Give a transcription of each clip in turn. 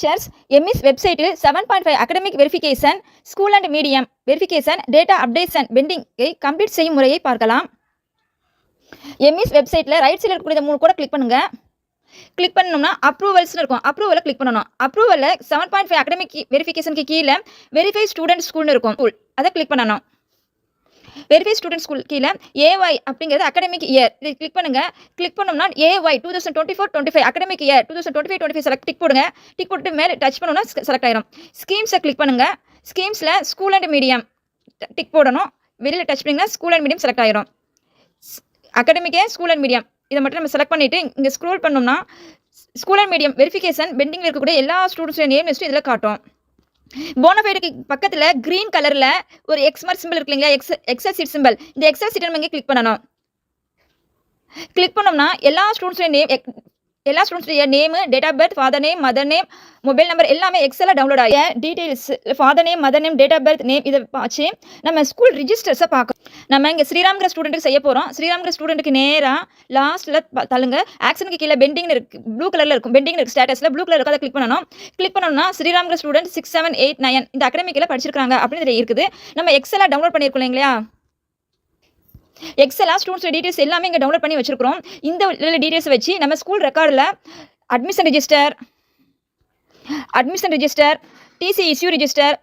Teachers EMIS வெப்சைட்டில் 7.5 academic verification school and medium verification data updation பெண்டிங்கை complete செய்யும் முறையை பார்க்கலாம். எம்இஸ் வெப்சைட்டில் ரைட் சைடில் இருக்கக்கூடிய 3 கூட கிளிக் பண்ணுங்க. கிளிக் பண்ணோம்னா அப்ரூவல்ஸ்னு இருக்கும். அப்ரூவலை கிளிக் பண்ணணும். அப்ரூவலில் 7.5 அகடமிக் வெரிஃபிகேஷனுக்கு கீழே வெரிஃபை ஸ்டூடெண்ட் ஸ்கூல்னு இருக்கும். அதை கிளிக் பண்ணணும். வெரிஃபை ஸ்டூடெண்ட் ஸ்கூல் கீழே ஏஒய் அப்படிங்கிறது அகடமிக் இயர். இதை கிளிக் பண்ணுங்க. கிளிக் பண்ணோம்னா ஏஒய் 2024-25 அகடமிக் இயர் 2025-26 செலக்ட் டிக் போடுங்க. டிக் போட்டு மேலே டச் பண்ணோம்னா செலக்ட் ஆயிரும். ஸ்கீம்ஸை கிளிக் பண்ணுங்க. ஸ்கீம்ஸில் ஸ்கூல் அண்ட் மீடியம் டிக் போடணும். வெளியில் டச் பண்ணிங்கன்னா ஸ்கூல் அண்ட் மீடியம் செலக்ட் ஆயிரும். அகடமிக்கே ஸ்கூல் அண்ட் மீடியம் இதை மட்டும் நம்ம செலக்ட் பண்ணிவிட்டு இங்கே ஸ்க்ரோல் பண்ணோம்னா ஸ்கூல் அண்ட் மீடியம் வெரிஃபிகேஷன் பெண்டிங்கில் இருக்கக்கூடிய எல்லா ஸ்டூடெண்ட்ஸோட நேம் லிஸ்ட்டும் இதில் காட்டும். போனஃபைடுக்கு பக்கத்தில் க்ரீன் கலரில் ஒரு எக்ஸ்மார்க் சிம்பிள் இருக்கு இல்லைங்களா, எக்ஸல் சீட் சிம்பிள். இந்த எக்ஸல் சீட்டை நம்ம இங்கே கிளிக் பண்ணணும். கிளிக் பண்ணோம்னா எல்லா ஸ்டூடெண்ட்ஸுடைய name, date of birth, father name, mother name, mobile number எல்லாமே எக்ஸலில் டவுன்லோட் ஆகிய details, father name, mother name, date of birth name இதை வச்சு நம்ம ஸ்கூல் ரிஜிஸ்டர்ஸை பார்க்கணும். நம்ம இங்கே ஸ்ரீராம்கிற ஸ்டூடெண்ட்டுக்கு செய்ய போகிறோம். ஸ்ரீராம்கிற ஸ்டூடெண்ட்டுக்கு நேராக லாஸ்ட்டில் தள்ளுங்க. ஆக்ஷனுக்கு கீழே பெண்டிங் இருக்குது, ப்ளூ கலரில் இருக்கும். பெண்டிங் இருக்குது, ஸ்டேட்டஸில் ப்ளூ கலர் இருக்கும். அதை கிளிக் பண்ணணும். கிளிக் பண்ணோம்னா ஸ்ரீராம்கிற ஸ்டூடெண்ட் 6, 7, 8, 9 இந்த அகடமிக்கில் படிச்சிருக்காங்க அப்படின்னு இருக்குது. நம்ம எக்ஸலாக டவுன்லோட் பண்ணியிருக்கோம் இல்லைங்களா, எக்ஸலாக ஸ்டூடெண்ட்ஸ் டீட்டெயில்ஸ் எல்லாமே இங்கே டவுன்லோட் பண்ணி வச்சிருக்கிறோம். இந்த டீட்டெயில்ஸ் வச்சு நம்ம ஸ்கூல் ரெக்கார்டில் admission register, TC issue register,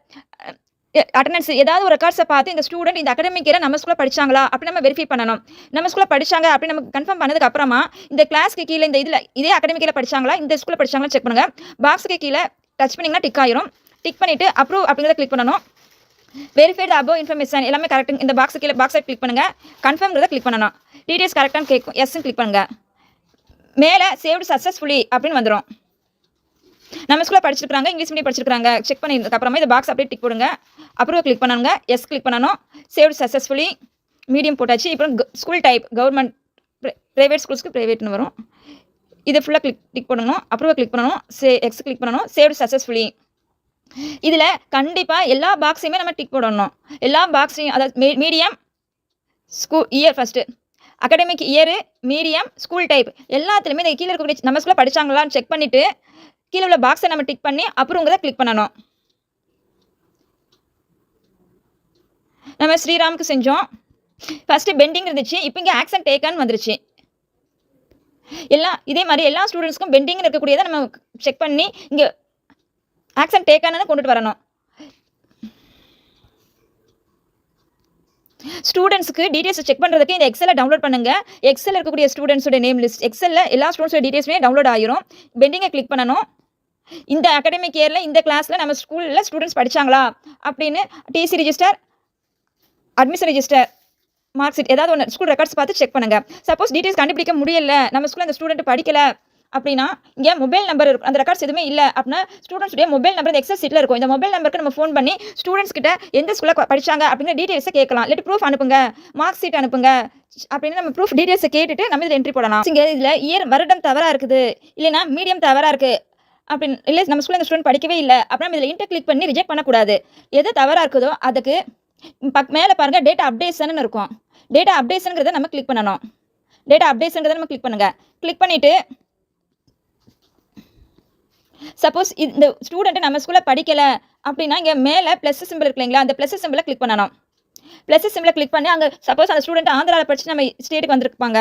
attendance ஏதாவது ஒரு ரெக்கார்ட்ஸை பார்த்து இந்த ஸ்டூடெண்ட் இந்த அகடமிக் இயரை நம்ம ஸ்கூலில் படிச்சாங்களா அப்படின்னு நம்ம வெரிஃபை பண்ணணும். நம்ம ஸ்கூலில் படிச்சாங்க அப்படின்னு நமக்கு கன்ஃபார்ம் பண்ணதுக்கு அப்புறமா இந்த கிளாஸ்க்கு கீழே இந்த இதில் இதே அகடமிக் இயரை படிச்சாங்களா, இந்த ஸ்கூலில் படிச்சாங்களா செக் பண்ணுங்க. பாக்ஸுக்கு கீழே டச் பண்ணிங்கன்னா டிக் ஆயிரும். டிக் பண்ணிவிட்டு அப்ரூவ் அப்படிங்கிறத கிளிக் பண்ணணும். வெரிஃபைடு அபோவ் இன்ஃபர்மேஷன் எல்லாமே கரெக்ட். இந்த பாக்ஸை கிளிக் பண்ணுங்க. கன்ஃபார்ம்ங்கிறத கிளிக் பண்ணணும். டீட்டெயில்ஸ் கரெக்டானு கேட்கும். எஸ்ன்னு கிளிக் பண்ணுங்க. மேலே சேவ்டு சக்ஸஸ்ஃபுல்லி அப்படின்னு வந்துடும். நம்ம ஸ்கூலில் படிச்சிருக்காங்க, இங்கிலீஷ் மீடியம் படிச்சிருக்காங்க செக் பண்ணிதுக்கு அப்புறமா இந்த பாக்ஸ் அப்படியே டிக் போடுங்க. அப்ரூவ் கிளிக் பண்ணணுங்க. எஸ் கிளிக் பண்ணணும். சேவ்டு சக்ஸஸ்ஃபுல்லி மீடியம் போட்டாச்சு. இப்போ ஸ்கூல் டைப் கவர்மெண்ட், ப்ரைவேட் ஸ்கூல்ஸ்க்கு ப்ரைவேட்னு வரும். இதை ஃபுல்லாக டிக் பண்ணணும். அப்ரூவ் கிளிக் பண்ணணும். எக்ஸ் கிளிக் பண்ணணும். Saved successfully. இதில் கண்டிப்பாக எல்லா பாக்ஸையுமே நம்ம டிக் போடணும். எல்லா பாக்ஸையும், அதாவது medium, school year first, academic year, medium, school type எல்லாத்துலேயுமே இந்த கீழே இருக்கக்கூடிய நம்ம ஸ்கூலில் படித்தாங்களான்னு செக் பண்ணிவிட்டு கீழே உள்ள பாக்ஸை நம்ம டிக் பண்ணி அப்புறங்கிறத கிளிக் பண்ணணும். நம்ம ஸ்ரீராமுக்கு செஞ்சோம். ஃபஸ்ட்டு பெண்டிங் இருந்துச்சு, இப்போ இங்கே ஆக்ஷன் டேக்கன் வந்துருச்சு. இதே மாதிரி எல்லா ஸ்டூடெண்ட்ஸ்க்கும் பெண்டிங் இருக்கக்கூடியதை நம்ம செக் பண்ணி இங்கே ஆக்ஷன் டேக்கன்னு கொண்டுட்டு வரணும். ஸ்டூடெண்ட்ஸ்க்கு டீட்டெயில்ஸ் செக் பண்ணுறதுக்கு இந்த எக்ஸலை டவுன்லோட் பண்ணுங்க. எக்ஸல் இருக்கக்கூடிய ஸ்டூடெண்ட்ஸோட நேம் லிஸ்ட் எக்ஸலில் எல்லா ஸ்டூடெண்ட்ஸோட டீட்டெயில்ஸுமே டவுன்லோட் ஆகிரும். பெண்டிங்கை கிளிக் பண்ணணும். இந்த அகடமிக் இயரில் இந்த கிளாஸில் நம்ம ஸ்கூலில் ஸ்டூடெண்ட்ஸ் படித்தாங்களா அப்படின்னு TC register, admission register, mark sheet ஏதாவது ஒன்று ஸ்கூல் ரெக்கார்ட்ஸ் பார்த்து செக் பண்ணுங்கள். சப்போஸ் டீட்டெயில்ஸ் கண்டுபிடிக்க முடியல, நம்ம ஸ்கூலில் அந்த ஸ்டூடெண்ட் படிக்கலை அப்படின்னா இங்கே மொபைல் நம்பர் இருக்கும். அந்த ரெக்கார்ட்ஸ் எதுவுமே இல்லை அப்படின்னா ஸ்டூடெண்ட்ஸுடைய மொபைல் நம்பர் இந்த எக்ஸல் சீட்டில் இருக்கும். இந்த மொபைல் நம்பருக்கு நம்ம ஃபோன் பண்ணி ஸ்டூடெண்ட்ஸ் கிட்ட எந்த ஸ்கூலில் படிச்சாங்க அப்படிங்கிற டீட்டெயில்ஸை கேட்கலாம். இல்லாட்டி ப்ரூஃப் அனுப்புங்க, மார்க் ஷீட் அனுப்புங்க அப்படின்னு நம்ம ப்ரூஃப் டீட்டெயில்ஸை கேட்டுட்டு நம்ம இதில் என்ட்ரி போடலாம். இங்கே இதில் இயர் வருடம் தவறாக இருக்குது, இல்லைனா மீடியம் தவறாக இருக்குது அப்படின்னு, இல்லை நம்ம ஸ்கூலில் இந்த ஸ்டூடெண்ட் படிக்கவே இல்லை அப்படின்னா இதில் இன்டர் கிளிக் பண்ணி ரிஜெக்ட் பண்ணக்கூடாது. எது தவறாக இருக்குதோ அதுக்கு மேலே பாருங்கள் டேட்டா அப்டேஷன் இருக்கும். டேட்டா அப்டேஷனுங்கிறத நம்ம கிளிக் பண்ணணும். டேட்டா அப்டேஷனுங்கிறத நம்ம கிளிக் பண்ணுங்கள். கிளிக் பண்ணிவிட்டு சப்போஸ் இந்த ஸ்டூடெண்ட்டு நம்ம ஸ்கூலில் படிக்கலை அப்படின்னா இங்கே மேலே ப்ளஸ் சிம்பிள் இருக்கு இல்லைங்களா, அந்த ப்ளஸ் சிம்பிளை கிளிக் பண்ணணும். ப்ளஸ் சிம்பிளை கிளிக் பண்ணி அங்கே சப்போஸ் அந்த ஸ்டூடெண்ட் ஆந்திராவில் படிச்சு நம்ம ஸ்டேட்டுக்கு வந்திருப்பாங்க,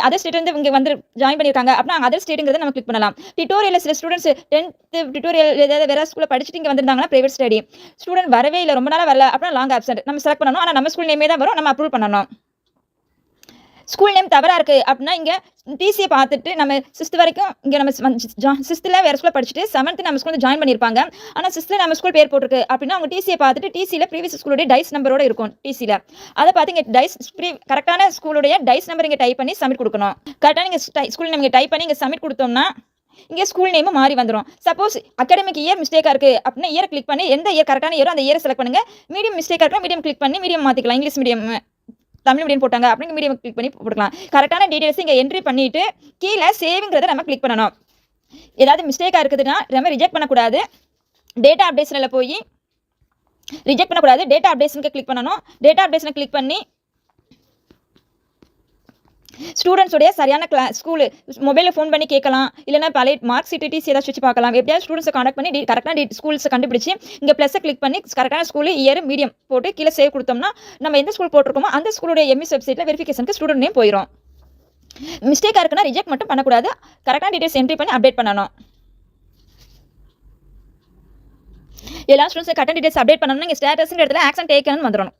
அதர் ஸ்டேட் வந்து இங்கே வந்து ஜாயின் பண்ணியிருக்காங்க அப்படின்னா அதர் ஸ்டேட்டுங்கிறத நம்ம கிளிக் பண்ணலாம். டியூட்டோரியல் சில ஸ்டூடெண்ட்ஸ் 10th டியூட்டோரியல் ஏதாவது வேறு ஸ்கூலில் படிச்சுட்டு இங்கே வந்திருந்தாங்கன்னா ப்ரைவேட் ஸ்டடி ஸ்டூடெண்ட் வரவே இல்லை, ரொம்ப நாளாக வரல அப்படின்னா லாங் ஆப்சென்ட் நம்ம செலக்ட் பண்ணணும். ஆனால் நம்ம ஸ்கூல் நேமே தான் வரும், நம்ம அப்ரூவ் பண்ணணும். ஸ்கூல் நேம் தவறாக இருக்குது அப்படின்னா இங்கே டிசியை பார்த்துட்டு நம்ம 6th வரைக்கும் இங்கே நம்ம 6th வேறு ஸ்கூலில் படிச்சுட்டு 7th நம்ம ஸ்கூலில் ஜாயின் பண்ணியிருப்பாங்க. ஆனால் 6th நம்ம ஸ்கூல் பேர் போட்டிருக்கு அப்படின்னா அவங்க டிசியை பார்த்துட்டு டிசியில் ப்ரீவியஸ் ஸ்கூலுடைய டைஸ் நம்பரோட இருக்கும். டிசியில் அதை பார்த்து இங்கே டைஸ் கரெக்டான ஸ்கூலுடைய டைஸ் நம்பர் இங்கே டைப் பண்ணி சப்மிட் கொடுக்கணும். கரெக்டாக நீங்கள் ஸ்கூல் நேம் இங்கே டைப் பண்ணி இங்கே சப்மிட் கொடுத்தோம்னா இங்கே ஸ்கூல் நேமும் மாறி வந்துடும். சப்போஸ் அகடமிக் இயர் மிஸ்டேக்காக இருக்குது அப்படின்னா இயர் கிளிக் பண்ணி எந்த இயர் கரெக்டான இயரோ அந்த இயரை செலக்ட் பண்ணுங்கள். மீடியம் மிஸ்டேக்காக இருக்கா மீடியம் கிளிக் பண்ணி மீடியம் மாற்றிக்கலாம். இங்கிலீஷ் மீடியம், தமிழ் மீடியம் போட்டாங்க அப்படிங்க மீடியம் கிளிக் பண்ணி போட்டுக்கலாம். கரெக்டான டீட்டெயில்ஸ் இங்கே என்ட்ரி பண்ணிவிட்டு கீழே சேவிங்கிறத நம்ம கிளிக் பண்ணணும். ஏதாவது மிஸ்டேக்காக இருக்குதுன்னா நம்ம ரிஜெக்ட் பண்ணக்கூடாது. டேட்டா அப்டேஷனில் போய் ரிஜெக்ட் பண்ணக்கூடாது. டேட்டா அப்டேஷனுக்கு கிளிக் பண்ணணும். டேட்டா அப்டேஷனை கிளிக் பண்ணி ஸ்டூடெண்ட்ஸோடைய சரியான ஸ்கூலு மொபைலில் ஃபோன் பண்ணி கேட்கலாம். இல்லைனா பழைய மார்க் ஷீட் டிசி ஏதாச்சும் வச்சு பார்க்கலாம். எப்படியாவது ஸ்டூடெண்ட்ஸை கான்டாக்ட் பண்ணி கரெக்டான ஸ்கூல்ஸை கண்டுபிடிச்சி இங்கே ப்ளஸ்ஸை கிளிக் பண்ணி கரெக்டான ஸ்கூலு இயர் மீடியம் போட்டு கீழே சேவ் கொடுத்தோம்னா நம்ம எந்த ஸ்கூல் போட்டிருக்கோமோ அந்த ஸ்கூலுடைய எம்இஎஸ் வெப்சைட்டில் வெரிஃபிகேஷனுக்கு ஸ்டூடெண்ட் நேம் போயிடும். மிஸ்டேக்காக இருக்குன்னா ரிஜெக்ட் மட்டும் பண்ணக்கூடாது. கரெக்டான டீட்டெயில்ஸ் என்ட்ரி பண்ணி அப்டேட் பண்ணணும். எல்லா ஸ்டூடெண்ட்ஸும் கரெக்டான டீட்டெயில்ஸ் அப்டேட் பண்ணணும்னா இங்கே ஸ்டேட்டஸ்ங்கிற இடத்துல ஆக்ஷன் டேக்கன் வந்துடணும்.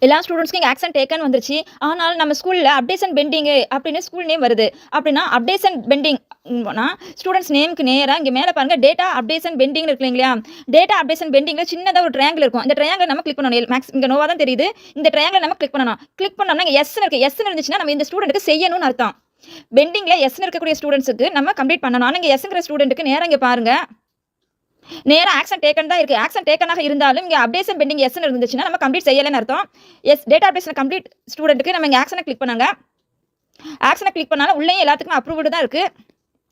எல்லா ஸ்டூடெண்ட்ஸ்க்கும் இங்கே ஆக்ஷன் டேக்கன் வந்துருச்சு. ஆனால் நம்ம ஸ்கூலில் அப்டேஷன் பெண்டிங்கு அப்படின்னு ஸ்கூல் நேம் வருது. அப்படின்னா அப்டேஷன் பெண்டிங்னா ஸ்டூடெண்ட்ஸ் நேமுக்கு நேராக இங்கே மேலே பாருங்கள் டேட்டா அப்டேஷன் பெண்டிங் இருக்கு இல்லைங்களா? டேட்டா அப்டேஷன் பெண்டிங்கில் சின்னதாக ஒரு ட்ரையாங்கிள் இருக்கும். இந்த ட்ரையாங்கிள் நம்ம கிளிக் பண்ணணும். மேக்ஸ் இங்கே நோவாக தான் தெரியுது. இந்த ட்ரையாங்கிள் நம்ம கிளிக் பண்ணணும். கிளிக் பண்ணோம்னா இங்கே எஸ்ன்னு இருக்குது. எஸ்ன்னு இருந்துச்சுன்னா நம்ம இந்த ஸ்டூடெண்ட்டுக்கு செய்யணும்னு அர்த்தம். பெண்டிங்கில் எஸ்ன்னு இருக்கக்கூடிய ஸ்டூடெண்ட்ஸுக்கு நம்ம கம்ப்ளீட் பண்ணணும். ஆனால் இங்கே எஸ்ங்கிற ஸ்டூடெண்ட்டுக்கு நேராக இங்கே பாருங்கள் நேராக ஆக்ஷன் டேக்கன் தான் இருக்குது. ஆக்ஷன் டேக்கனாக இருந்தாலும் இங்கே அப்டேஷன் பெண்டிங் எஸ்ன்னு இருந்துச்சுன்னா நம்ம கம்ப்ளீட் செய்யலைன்னு அர்த்தம். டேட்டா அப்டேஷன் கம்ப்ளீட் ஸ்டூடெண்ட்டுக்கு நம்ம இங்கே ஆக்ஷனை கிளிக் பண்ணாங்க. ஆக்ஷனை கிளிக் பண்ணாலும் உள்ளே எல்லாத்துக்கும் அப்ரூவ்டு தான் இருக்குது.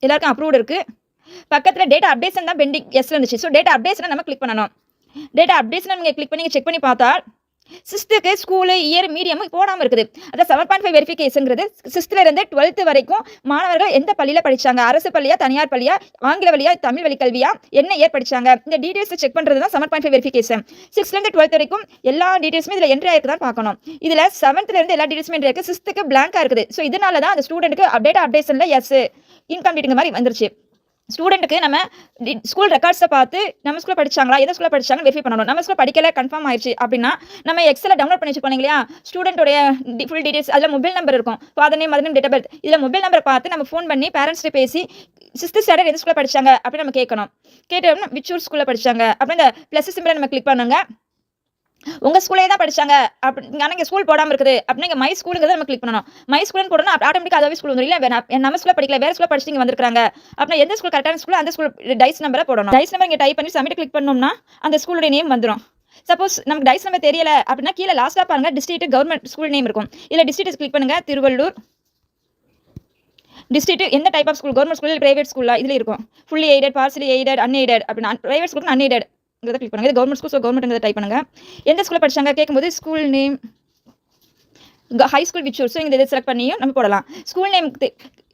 எல்லாருக்கும் அப்ரூவ்டு இருக்குது. பக்கத்தில் டேட்டா அப்டேஷன் தான் பெண்டிங் எஸ்ல இருந்துச்சு. ஸோ டேட்டா அப்டேஷனை நம்ம கிளிக் பண்ணணும். டேட்டா அப்டேஷனை நீங்கள் கிளிக் பண்ணி செக் பண்ணி பார்த்தா 6th ஸ்கூலு இயர் மீடியம் போடாமல் இருக்குது. அதான் 7.5 வெரிஃபிகேஷனுங்கிறது 6th to 12th வரைக்கும் மாணவர்கள் எந்த பள்ளியில் படித்தாங்க, அரசு பள்ளியா, தனியார் பள்ளியா, ஆங்கில வழியா, தமிழ் வழி கல்வியா, என்ன இயர் படித்தாங்க, இந்த டீட்டெயில்ஸை செக் பண்ணுறது தான் 7.5 வெரிஃபிகேஷன். 6th 12th வரைக்கும் எல்லா டீட்டெயில்ஸுமே இதில் என்ட்ரி ஆகிருக்கு தான் பார்க்கணும். இதில் 7th எல்லா டீட்டெயில்ஸுமே என்ட்ரி ஆகிருக்கு. 6th பிளாங்காக இருக்குது. ஸோ இதனால தான் அந்த ஸ்டூடெண்ட்டுக்கு டேட்டா அப்டேஷனில் எஸ் இன்கம்ப்ளீட்டுங்க மாதிரி வந்துருச்சு. ஸ்டூடெண்ட்டுக்கு நம்ம ஸ்கூல் ரெக்கார்ட்ஸை பார்த்து நம்ம ஸ்கூலில் படிச்சாங்களா, எந்த ஸ்கூலில் படிச்சாங்க வெரிஃபை பண்ணணும். நம்ம ஸ்கூலில் படிக்கல கன்ஃபார்ம் ஆயிடுச்சு அப்படின்னா நம்ம எக்ஸலில் டவுன்லோட் பண்ணி வச்சுக்கோங்க இல்லையா? ஸ்டூடெண்ட்டோடைய ஃபுல் டீட்டெயில்ஸ் அதில் மொபைல் நம்பர் இருக்கும். Father name, mother name, date of birth. இதில் மொபைல் நம்பரை பார்த்து நம்ம ஃபோன் பண்ணி பேரண்ட்ஸ்ட்டு பேசி 6th standard எந்த ஸ்கூலில் படிச்சாங்க அப்படின்னு நம்ம கேட்கணும். கேட்டோம்னா விச்சூர் ஸ்கூலில் படிச்சாங்க அப்படின்னு இந்த ப்ளஸ் சிம்பிளை நம்ம கிளிக் பண்ணுங்க. உங்கள் ஸ்கூலே தான் படிச்சாங்க அப்படி ஆனால் இங்கே ஸ்கூல் போடாமல் இருக்குது அப்படின்னா இங்கே மை ஸ்கூலுங்கிறத நம்ம கிளிக் பண்ணணும். மை ஸ்கூல்னு போடணும். ஆட்டோமேட்டிக்காக அதாவது ஸ்கூல் வந்துடும். இல்லை நம்ம ஸ்கூலில் படிக்கல வேறு ஸ்கூலில் படிச்சு இங்கே வந்திருக்காங்க அப்படின்னா எந்த ஸ்கூல் கரெக்டான ஸ்கூல் அந்த ஸ்கூல் டைஸ் நம்பரை போடணும். டைஸ் நம்பர் இங்கே டைப் பண்ணி சப்மிட் கிளிக் பண்ணோம்னா அந்த ஸ்கூலுடைய நேம் வந்துடும். சப்போஸ் நமக்கு டைஸ் நம்பர் தெரியல அப்படின்னா கீழே லாஸ்ட்டாக பாருங்கள் டிஸ்ட்ரிக்ட் கவர்மெண்ட் ஸ்கூல் நேம் இருக்கும். இதில் டிஸ்ட்ரிக்ட் கிளிக் பண்ணுங்கள். திருவள்ளூர் டிஸ்ட்ரிக்ட் எந்த type of school, government school, private ஸ்கூலாக இதில் இருக்கும். Fully aided, partially aided, unaided அப்படின்னா பிரைவேட் ஸ்கூலுக்கு அன்எய்டட் கிளிக் பண்ணுங்க. இது government school. So government type பண்ணுங்க. எந்த ஸ்கூலில் படிச்சாங்க கேட்கும்போது school name high school Vichur. So இதை செலக்ட் பண்ணியும் நம்ம போடலாம். ஸ்கூல் நேம்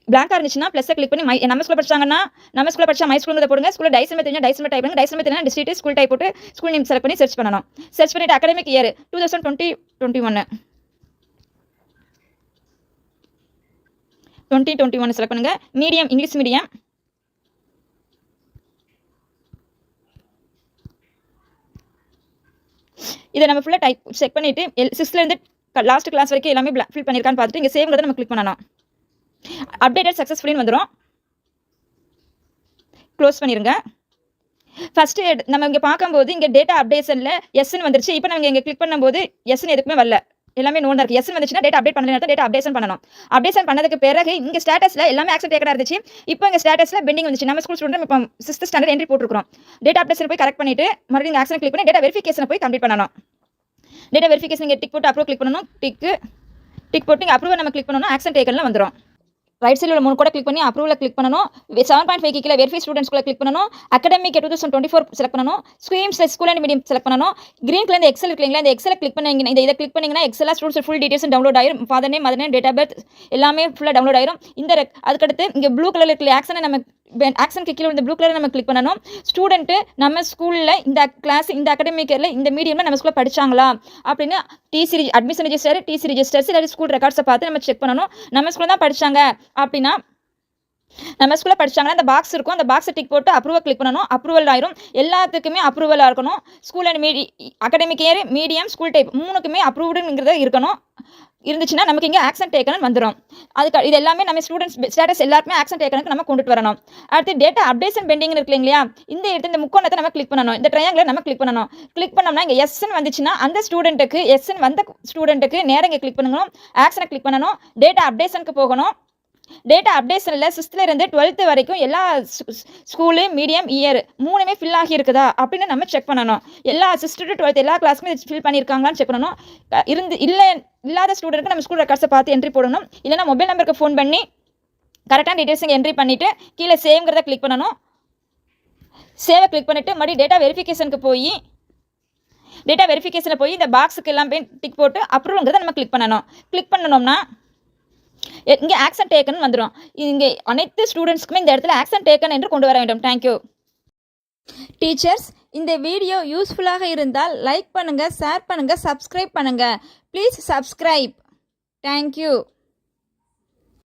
பிளாங்காக இருந்துச்சுன்னா ப்ளஸ்ஸை கிளிக் பண்ணி நம்ம ஸ்கூலில் படிச்சாங்கன்னா நம்ம ஸ்கூலில் படிச்சா மை ஸ்கூல் போடுங்க. ஸ்கூலில் டைஸ் நம்பர் தெரிஞ்சா டைஸ் நம்பர் டைப் பண்ணுங்க. டைஸ் நம்பர் தெரிஞ்சா டிஸ்ட்ரிக்ட் ஸ்கூல் டைப் போட்டு ஸ்கூல் நேம் செலக்ட் பண்ணி சர்ச் பண்ணணும். சர்ச் பண்ணிட்டு அகாடமிக் இயர் 2020-21 செலக்ட் பண்ணுங்க. Medium English medium. இதை நம்ம ஃபுல்லாக டைப் செக் பண்ணிவிட்டு 6th லாஸ்ட் கிளாஸ் வரைக்கும் எல்லாமே ஃபில் பண்ணியிருக்கான்னு பார்த்துட்டு இங்கே சேவ்ங்கிறத நம்ம கிளிக் பண்ணணும். அப்டேட்டட் சக்ஸஸ்ஃபுல்லின்னு வந்துடும். க்ளோஸ் பண்ணிடுங்க. ஃபஸ்ட்டு நம்ம இங்கே பார்க்கும்போது இங்கே டேட்டா அப்டேஷனில் எஸ்ன்னு வந்துருச்சு. இப்போ நம்ம இங்கே கிளிக் பண்ணும்போது எஸ்ன்னு எதுக்குமே வரல. எல்லாமே நோன் தான் இருக்குது. எஸ்ன்னு வந்துச்சுன்னா டேட்டா அப்டேட் பண்ணலாம். டேட்டா அப்டேஷன் பண்ணணும். அப்டேஷன் பண்ணதுக்கு பிறகு இங்கே ஸ்டேட்டஸில் எல்லாமே ஆக்ஷன் டேக்கனாக இருந்துச்சு. இப்போ இங்கே ஸ்டேட்டஸில் பெண்டிங் வந்துச்சு. நம்ம ஸ்கூல் ஸ்டூடெண்ட் இப்போ 6th standard என்ட்ரி போட்டுருக்கோம். டேட்டா அப்டேஷன் போய் கரெக்ட் பண்ணிவிட்டு மறுபடியும் ஆக்ஷன் கிளிக் பண்ணி டேட்டா வெரிஃபிகேஷன் போய் கம்ப்ளீட் பண்ணணும். டேட்டா வெரிஃபிகேஷன் இங்கே டிக் போட்டு அப்ரூவ் கிளிக் பண்ணணும். டிக் போட்டு இங்கே அப்ரூவல் நம்ம கிளிக் பண்ணணும். ஆக்ஷன் டேக்கனில் வந்துடும். ரைட் சைடில் உள்ள 3 கூட கிளிக் பண்ணி அப்ரூவல் கிளிக் பண்ணணும். 7.5 கீழே வெரிஃபை ஸ்டூடெண்ட்ஸ்குள்ள கிளிக் பண்ணணும். அகாடமிக் 2024 செலக்ட் பண்ணணும். Schemes school and medium select பண்ணணும். கிரீன் கலர் எக்ஸல் இருக்குங்களா, இந்த எக்ஸலை கிளிக் பண்ணீங்கன்னா இதை கிளிக் பண்ணிங்கன்னா எக்ஸலாக ஸ்டூடெண்ட்ஸ் ஃபுல் டீட்டெயில்ஸ் டவுன்லோட் ஆயிரும். Father name, mother name, date of birth எல்லாமே ஃபுல்லாக டவுன்லோட் ஆயிரும். அதுக்கடுத்து இங்கே ப்ளூ கலரில் இருக்கிற ஆக்ஷனை நம்ம ஆக்ஷனுக்கு கீழே இந்த ப்ளூ கலரை நம்ம கிளிக் பண்ணணும். ஸ்டூடெண்ட்டு நம்ம ஸ்கூலில் இந்த கிளாஸ் இந்த அகாடமிக் இயரில் இந்த மீடியமில் நம்ம ஸ்கூலில் படித்தாங்களா அப்படின்னு TC admission register, TC registers இல்லை ஸ்கூல் ரெக்கார்ட்ஸை பார்த்து நம்ம செக் பண்ணணும். நம்ம ஸ்கூலில் தான் படித்தாங்க அப்படின்னா நம்ம ஸ்கூலில் படிச்சாங்கன்னா அந்த பாக்ஸ் இருக்கும். அந்த பாக்ஸை டிக் போட்டு அப்ரூவல் கிளிக் பண்ணணும். அப்ரூவல் ஆயிரும். எல்லாத்துக்குமே அப்ரூவலாக இருக்கணும். School and academic year, medium, school type 3க்குமே அப்ரூவ்டுங்கிறது இருக்கணும். இருந்துச்சுன்னா நமக்கு இங்கே ஆக்ஷன் டேக்கன் வந்துடும். அதுக்கு இது எல்லாமே நம்ம ஸ்டூடெண்ட்ஸ் ஸ்டேட்டஸ் எல்லாருமே ஆக்ஷன் டேக்கனுக்கு நம்ம கொண்டுட்டு வரணும். அடுத்து டேட்டா அப்டேஷன் பெண்டிங் இருக்கு இல்லையா, இந்த இடத்துல இந்த முக்கோணத்தை நம்ம கிளிக் பண்ணணும். இந்த ட்ரையாங்கில் நம்ம கிளிக் பண்ணணும். கிளிக் பண்ணோம்னா இங்கே எஸ்ன்னு வந்துச்சுன்னா அந்த ஸ்டூடெண்ட்டுக்கு எஸ்ன்னு வந்த ஸ்டூடெண்ட்டுக்கு நேரம் இங்கே கிளிக் பண்ணணும். ஆக்ஷனை கிளிக் பண்ணணும். டேட்டா அப்டேஷனுக்கு போகணும். டேட்டா அப்டேஷனில் 6th 12th வரைக்கும் எல்லா ஸ்கூலு, மீடியம், இயர் 3மே ஃபில் ஆகி இருக்குதா அப்படின்னு நம்ம செக் பண்ணணும். எல்லா 6th to 12th எல்லா கிளாஸுமே ஃபில் பண்ணியிருக்காங்களான்னு செக் பண்ணணும். இல்லாத ஸ்டூடெண்ட்டுக்கு நம்ம ஸ்கூல் ரெக்கார்ட்ஸை பார்த்து என்ட்ரி போடணும். இல்லைனா மொபைல் நம்பருக்கு ஃபோன் பண்ணி கரெக்டான டீட்டெயில்ஸ் இங்கே என்ட்ரி பண்ணிவிட்டு கீழே சேவ்ங்கிறத கிளிக் பண்ணணும். சேவை கிளிக் பண்ணிவிட்டு மறுபடியும் டேட்டா வெரிஃபிகேஷனுக்கு போய் டேட்டா வெரிஃபிகேஷனில் போய் இந்த பாக்ஸுக்கு எல்லாம் போய் டிக் போட்டு அப்ரூவ்ங்கிறத நம்ம கிளிக் பண்ணணும். கிளிக் பண்ணணும்னா இங்கே ஆக்ஷன் டேக்கன் வந்துடும். இங்கே அனைத்து ஸ்டூடெண்ட்ஸ்க்குமே இந்த இடத்துல ஆக்ஷன் டேக்கன் என்று கொண்டு வர வேண்டும். தேங்க்யூ. டீச்சர்ஸ், இந்த வீடியோ யூஸ்ஃபுல்லாக இருந்தால் லைக் பண்ணுங்கள், ஷேர் பண்ணுங்கள், சப்ஸ்கிரைப் பண்ணுங்கள். Please subscribe. தேங்க்யூ.